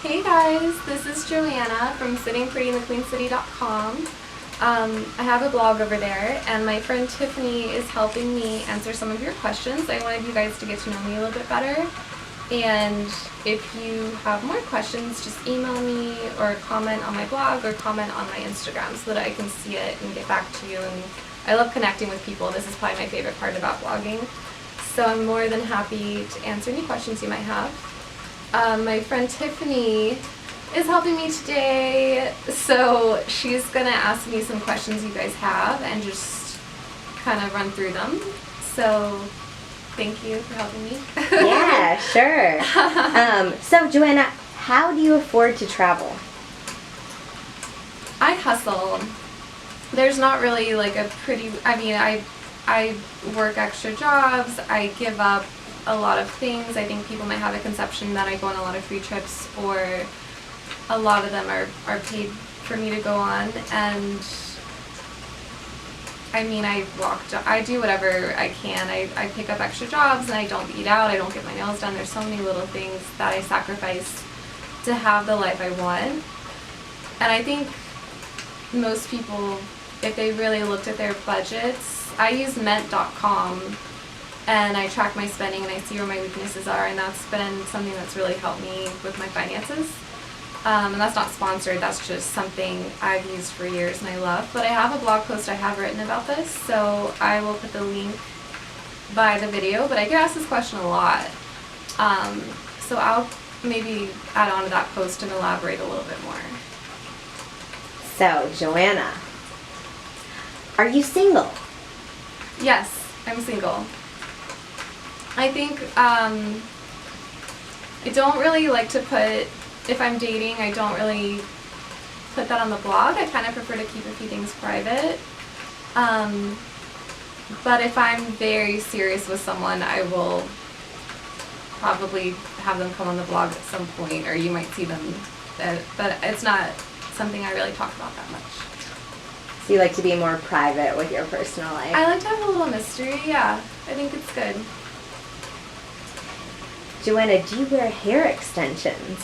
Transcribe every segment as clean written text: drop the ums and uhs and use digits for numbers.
Hey guys, this is Joanna from sittingprettyinthequeencity.com. I have a blog over there, and my friend Tiffany is helping me answer some of your questions. I wanted you guys to get to know me a little bit better, and if you have more questions, just email me or comment on my blog or comment on my Instagram so that I can see it and get back to you. And I love connecting with people. This is probably my favorite part about blogging. So I'm more than happy to answer any questions you might have. My friend Tiffany is helping me today, so she's gonna ask me some questions you guys have and just kind of run through them. So thank you for helping me. Yeah, sure. So Joanna, how do you afford to travel? I hustle. There's not really like a pretty, I work extra jobs, I give up a lot of things. I think people might have a conception that I go on a lot of free trips, or a lot of them are paid for me to go on, and I do whatever I can. I pick up extra jobs and I don't eat out, I don't get my nails done. There's so many little things that I sacrifice to have the life I want. And I think most people, if they really looked at their budgets, I use Mint.com and I track my spending and I see where my weaknesses are, and that's been something that's really helped me with my finances. And that's not sponsored, that's just something I've used for years and I love. But I have a blog post I have written about this, so I will put the link by the video, but I get asked this question a lot. So I'll maybe add on to that post and elaborate a little bit more. So, Joanna, are you single? Yes, I'm single. I think I don't really like to put, if I'm dating, I don't really put that on the blog. I kind of prefer to keep a few things private. But if I'm very serious with someone, I will probably have them come on the blog at some point, or you might see them. But it's not something I really talk about that much. So you like to be more private with your personal life? I like to have a little mystery, yeah. I think it's good. Joanna, do you wear hair extensions?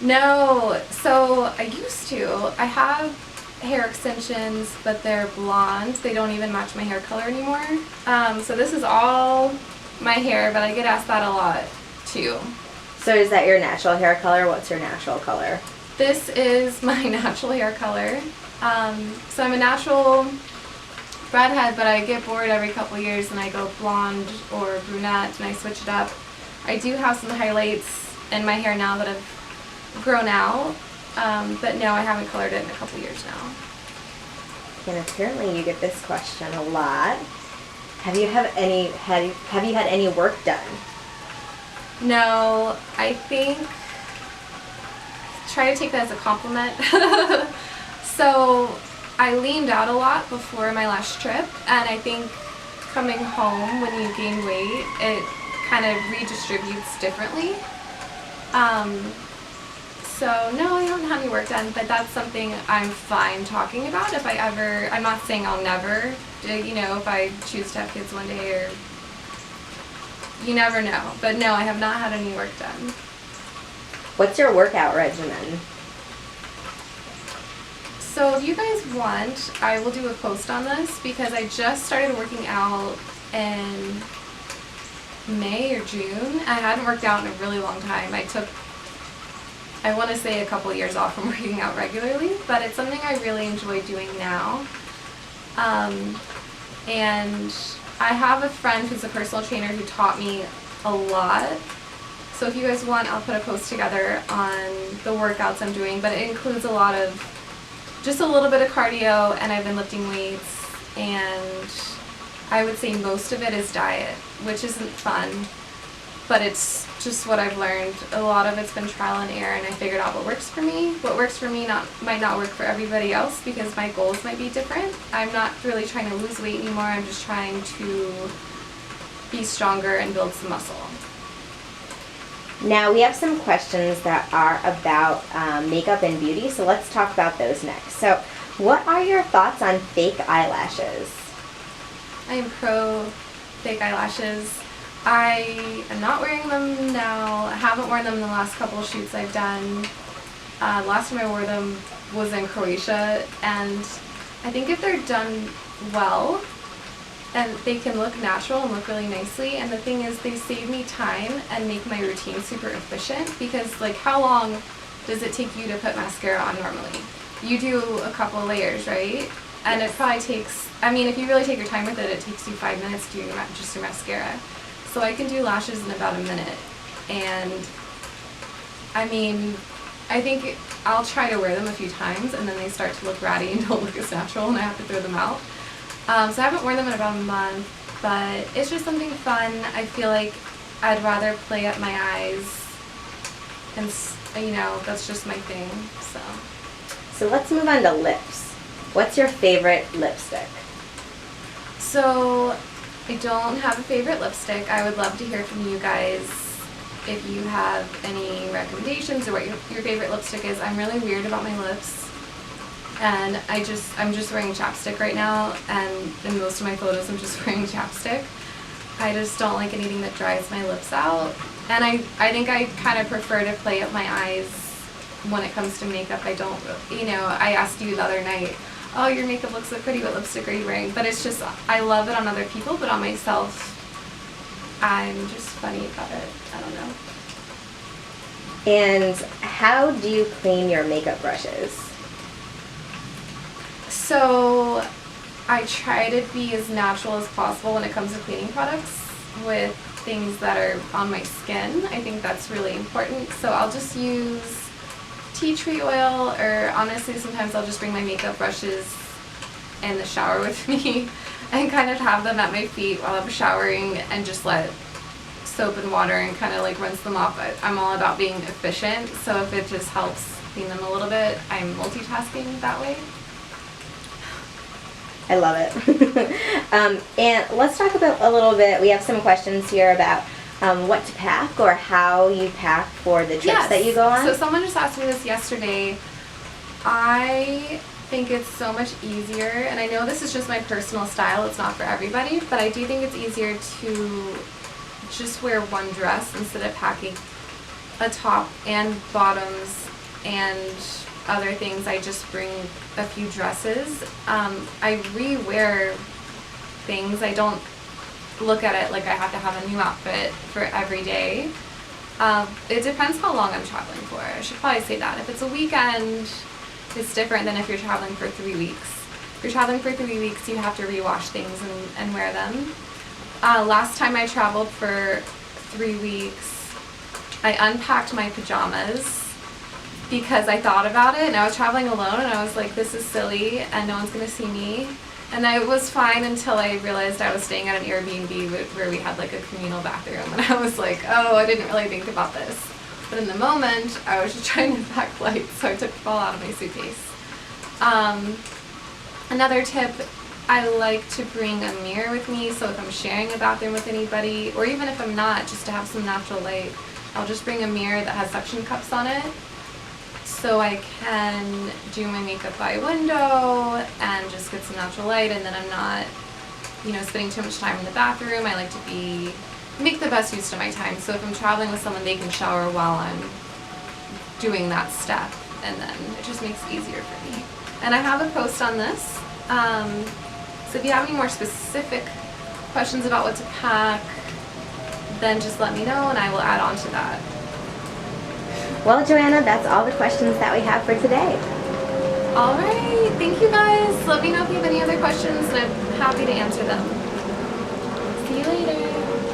No, so I used to. I have hair extensions, but they're blonde. They don't even match my hair color anymore. So this is all my hair, but I get asked that a lot too. So is that your natural hair color? What's your natural color? This is my natural hair color. So I'm a natural redhead, but I get bored every couple years and I go blonde or brunette and I switch it up. I do have some highlights in my hair now that have grown out, but no, I haven't colored it in a couple years now. And apparently you get this question a lot. Have you had any work done? No, I think, try to take that as a compliment. So I leaned out a lot before my last trip, and I think coming home when you gain weight, it kind of redistributes differently. So no, I haven't had any work done, but that's something I'm fine talking about if I ever, I'm not saying I'll never, if I choose to have kids one day, or you never know. But no, I have not had any work done. What's your workout regimen? So if you guys want, I will do a post on this because I just started working out in May or June. I hadn't worked out in a really long time. I want to say a couple years off from working out regularly, but it's something I really enjoy doing now. And I have a friend who's a personal trainer who taught me a lot. So if you guys want, I'll put a post together on the workouts I'm doing, but it includes just a little bit of cardio, and I've been lifting weights, and I would say most of it is diet, which isn't fun, but it's just what I've learned. A lot of it's been trial and error, and I figured out what works for me. What works for me might not work for everybody else because my goals might be different. I'm not really trying to lose weight anymore. I'm just trying to be stronger and build some muscle. Now we have some questions that are about makeup and beauty, so let's talk about those next. So what are your thoughts on fake eyelashes? I am pro fake eyelashes. I am not wearing them now. I haven't worn them in the last couple of shoots I've done. Last time I wore them was in Croatia, and I think if they're done well, and they can look natural and look really nicely, and the thing is they save me time and make my routine super efficient, because like how long does it take you to put mascara on normally? You do a couple layers, right? And it probably takes, I mean, if you really take your time with it, it takes you 5 minutes doing just your mascara. So I can do lashes in about a minute. And I mean, I think I'll try to wear them a few times and then they start to look ratty and don't look as natural and I have to throw them out. So I haven't worn them in about a month, but it's just something fun. I feel like I'd rather play up my eyes, and you know, that's just my thing, so. So let's move on to lips. What's your favorite lipstick? So I don't have a favorite lipstick. I would love to hear from you guys if you have any recommendations or what your favorite lipstick is. I'm really weird about my lips. And I'm just wearing chapstick right now, and in most of my photos I'm just wearing chapstick. I just don't like anything that dries my lips out. And I think I kind of prefer to play up my eyes when it comes to makeup. I don't, you know, I asked you the other night, oh, your makeup looks so pretty, what lipstick are you wearing? But it's just, I love it on other people, but on myself, I'm just funny about it. I don't know. And how do you clean your makeup brushes? So I try to be as natural as possible when it comes to cleaning products with things that are on my skin. I think that's really important. So I'll just use tea tree oil, or honestly sometimes I'll just bring my makeup brushes in the shower with me and kind of have them at my feet while I'm showering and just let soap and water and kind of like rinse them off. I'm all about being efficient, so if it just helps clean them a little bit, I'm multitasking that way. I love it. And let's talk about a little bit, we have some questions here about what to pack or how you pack for the trips that you go on. So someone just asked me this yesterday. I think it's so much easier, and I know this is just my personal style, it's not for everybody, but I do think it's easier to just wear one dress instead of packing a top and bottoms and other things. I just bring a few dresses. I re-wear things. I don't look at it like I have to have a new outfit for every day. It depends how long I'm traveling for. I should probably say that. If it's a weekend, it's different than if you're traveling for 3 weeks. If you're traveling for 3 weeks, you have to rewash things and wear them. Last time I traveled for 3 weeks, I unpacked my pajamas because I thought about it, and I was traveling alone and I was like, this is silly and no one's gonna see me. And I was fine until I realized I was staying at an Airbnb where we had like a communal bathroom, and I was like, oh, I didn't really think about this. But in the moment, I was just trying to pack light, so I took it all out of my suitcase. Another tip, I like to bring a mirror with me, so if I'm sharing a bathroom with anybody, or even if I'm not, just to have some natural light, I'll just bring a mirror that has suction cups on it, so I can do my makeup by window and just get some natural light, and then I'm not, you know, spending too much time in the bathroom. I like to make the best use of my time. So if I'm traveling with someone, they can shower while I'm doing that step, and then it just makes it easier for me. And I have a post on this. So if you have any more specific questions about what to pack, then just let me know and I will add on to that. Well, Joanna, that's all the questions that we have for today. Alright, thank you guys. Let me know if you have any other questions and I'm happy to answer them. See you later.